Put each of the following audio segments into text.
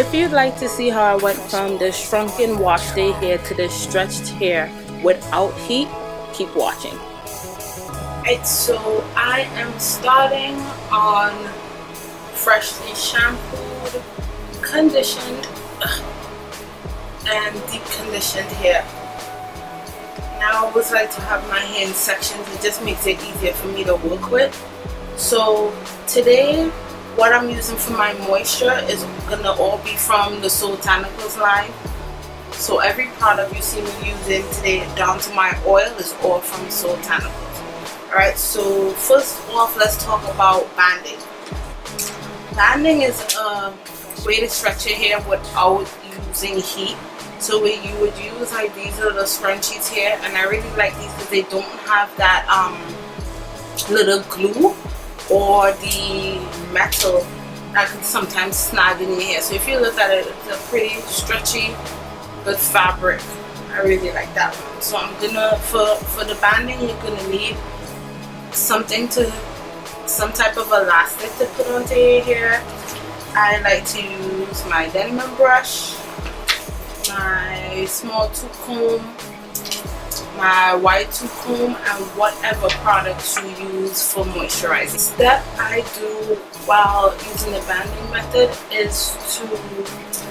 If you'd like to see how I went from the shrunken wash day hair to the stretched hair without heat, keep watching. Alright, so I am starting on freshly shampooed, conditioned, and deep conditioned hair. Now I always like to have my hair in sections. It just makes it easier for me to work with. So today, what I'm using for my moisture is gonna all be from the Soul Botanicals line. So every product you see me using today, down to my oil, is all from Soul Botanicals. Alright, so first off, let's talk about banding. Banding is a way to stretch your hair without using heat. So what you would use, like, these are the scrunchies here, and I really like these because they don't have that little glue or the metal that can sometimes snag in your hair. So if you look at it, it's a pretty stretchy, good fabric. I really like that one. So I'm gonna, for the banding, you're gonna need some type of elastic to put onto your hair. I like to use my denim brush, my small tooth comb, my white tooth comb, and whatever products you use for moisturizing. The step I do while using the banding method is to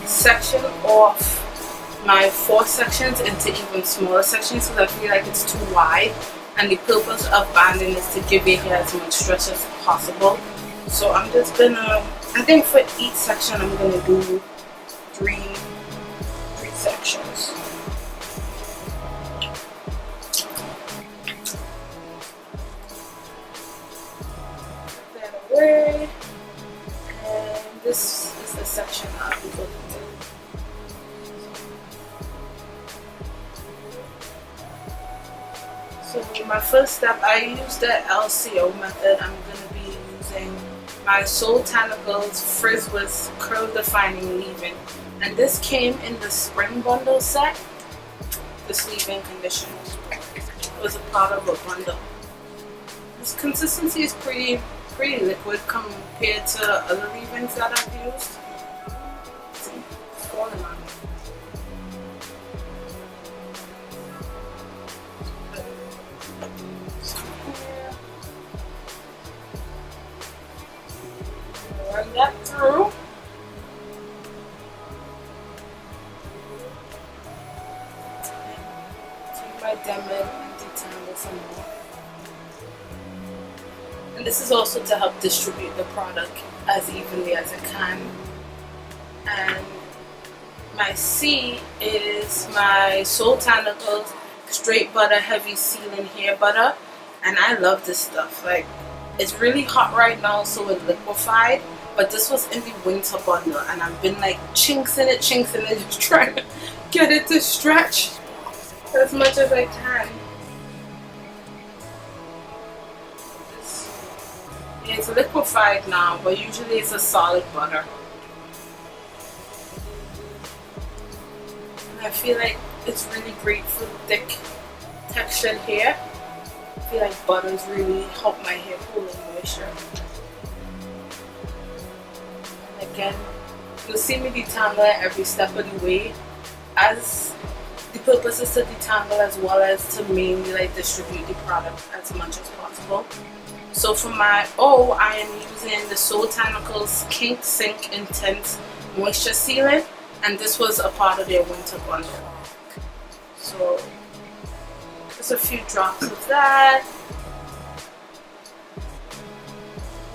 section off my 4 sections into even smaller sections because I feel like it's too wide, and the purpose of banding is to give your hair as much stretch as possible. So I'm just gonna, I think for each section I'm gonna do three sections. Put that away, and this is the section I'll be looking at. So my first step, I use the LCO method. I'm going to be using my Soul Botanicals Frizz with Curl Defining Leave-In. And this came in the spring bundle set. This leave-in conditioner was a part of a bundle. This consistency is pretty liquid compared to other leave-ins that I've used. See, it's falling on me. Run that through. Take my Demin and detangle some more. And this is also to help distribute the product as evenly as it can. And my C is my Soul Botanicals Straight Butter Heavy Sealing Hair Butter. And I love this stuff. Like, it's really hot right now, so it's liquefied. But this was in the winter bundle, and I've been like chinks in it, just trying to get it to stretch as much as I can. It's liquefied now, but usually it's a solid butter. And I feel like it's really great for thick textured hair. I feel like butters really help my hair pull in moisture. And again, you'll see me detangle it every step of the way, as the purpose is to detangle as well as to mainly like distribute the product as much as possible. So for my O, I am using the Soul Botanicals Kink Sink Intense Moisture Sealant, and this was a part of their winter bundle. So just a few drops of that,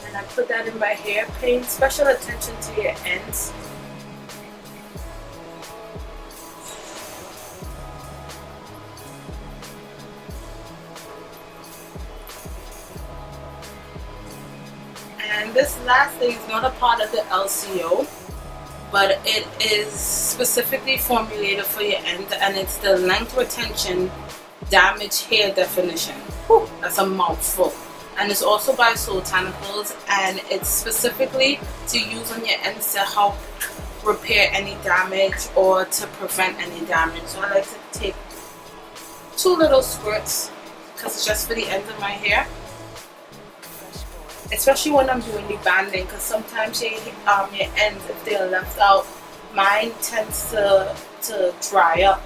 and I put that in my hair. Paying special attention to your ends. And this last thing is not a part of the LCO, but it is specifically formulated for your end, and it's the Length Retention Damaged Hair Definition. Whew, that's a mouthful. And it's also by Soul Botanicals, and it's specifically to use on your ends to help repair any damage or to prevent any damage. So I like to take 2 little squirts because it's just for the ends of my hair. Especially when I'm doing the banding, because sometimes your ends, if they're left out mine tends to dry up.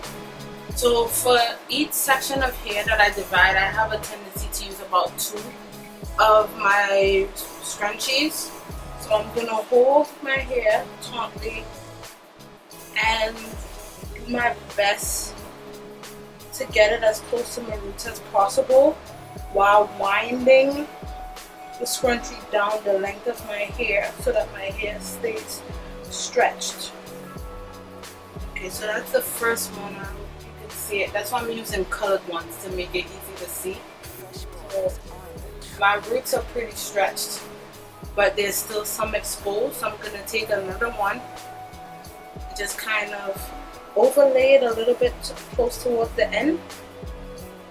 So for each section of hair that I divide, I have a tendency to use about 2 of my scrunchies. So I'm gonna hold my hair tautly and do my best to get it as close to my roots as possible while winding the scrunchie down the length of my hair so that my hair stays stretched. Okay, so that's the first one. You can see it. That's why I'm using colored ones to make it easy to see. So my roots are pretty stretched, but there's still some exposed, so I'm gonna take another one, just kind of overlay it a little bit close towards the end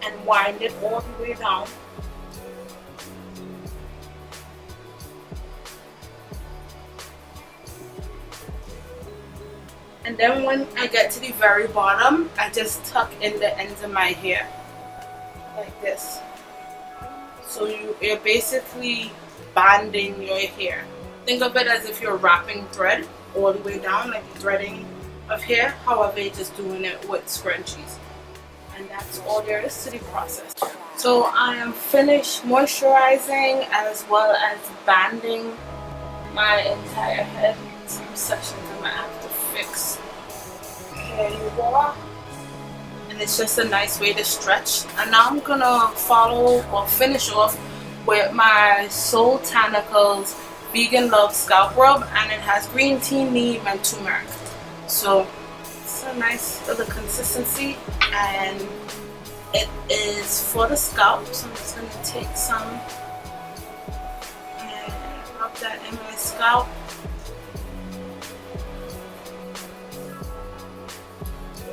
and wind it all the way down. And then when I get to the very bottom, I just tuck in the ends of my hair like this. So you're basically banding your hair. Think of it as if you're wrapping thread all the way down, like threading of hair. However, you're just doing it with scrunchies. And that's all there is to the process. So I am finished moisturizing as well as banding my entire head. Some sections I'm gonna have to fix. Here you are. And it's just a nice way to stretch. And now I'm gonna follow or finish off with my Soul Tanicals Vegan Love Scalp Rub, and it has green tea, neem, and turmeric. So it's a nice little consistency, and it is for the scalp. So I'm just gonna take some and rub that in my scalp.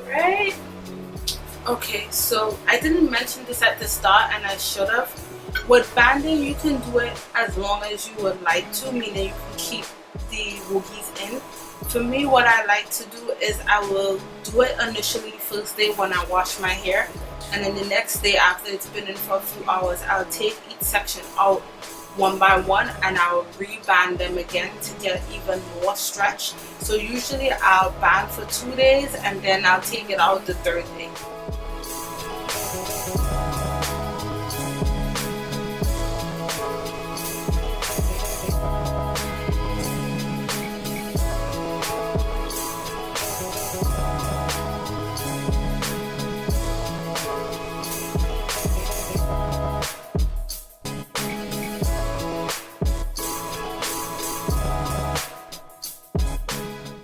Right. Okay, so I didn't mention this at the start and I should have. With banding, you can do it as long as you would like to, meaning you can keep the woogies in. For me, what I like to do is I will do it initially first day when I wash my hair, and then the next day after it's been in for a few hours, I'll take each section out one by one and I'll reband them again to get even more stretch. So usually I'll band for 2 days and then I'll take it out the third day.